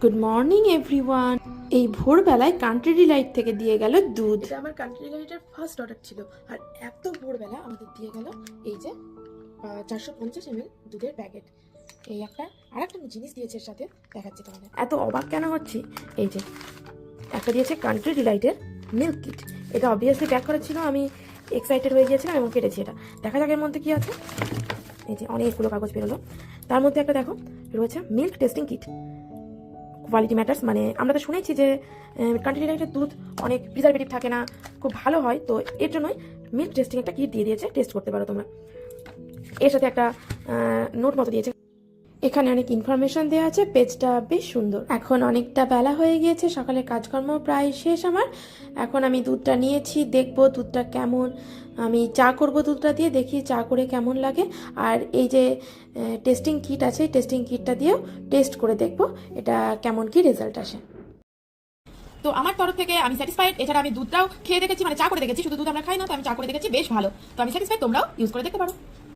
Good morning everyone. এই ভোরবেলায় country Deloitte থেকে দিয়ে গেল দুধ। এটা আমার কান্ট্রি ডিলাইটের ফার্স্ট অর্ডার ছিল, আর এত ভোরবেলা আমাদের দিয়ে গেল এই যে 450 ml দুধের প্যাকেট। এই আরেকটা জিনিস দিয়েছে এর সাথে, দেখাচ্ছি তোমাদের। এত অবাক কেন হচ্ছি, এই যে একটা দিয়েছে কান্ট্রি ডিলাইটের মিল্ক কিট। এটা অবভিয়াসলি প্যাক করা ছিল, আমি এক্সাইটেড হয়ে গিয়েছিলাম এবং কেটেছি এটা। দেখা যাক এর মধ্যে কি আছে। এই যে অনেকগুলো কাগজ বেরোলো, তার মধ্যে একটা দেখো রয়েছে milk testing kit. Quality matters, মানে আমরা তো শুনেছি যে কান্ট্রি ডিলাইটের দুধ অনেক প্রিজারভেটিভ থাকে না, খুব ভালো হয়, তো এর জন্যই মিল্ক টেস্টিং একটা কিট দিয়ে দিয়েছে, টেস্ট করতে পারো তোমরা। এর সাথে একটা নোট মতো দিয়েছে, এখানে অনেক ইনফরমেশন দেওয়া আছে, পেজটা বেশ সুন্দর। এখন অনেকটা বেলা হয়ে গিয়েছে, সকালের কাজকর্ম প্রায় শেষ আমার। এখন আমি দুধটা নিয়েছি, দেখবো দুধটা কেমন। আমি চা করব দুধটা দিয়ে, দেখি চা করে কেমন লাগে। আর এই যে টেস্টিং কিট আছে, এই টেস্টিং কিটটা দিয়েও টেস্ট করে দেখবো এটা কেমন কি রেজাল্ট আসে। তো আমার তরফ থেকে আমি স্যাটিসফাইড। এছাড়া আমি দুধটাও খেয়ে দেখেছি, মানে চা করে দেখেছি, শুধু দুধ আমরা খাই না, তো আমি চা করে দেখেছি, বেশ ভালো। তো আমি স্যাটিসফাইড, তোমরাও ইউজ করে দেখতে পারো।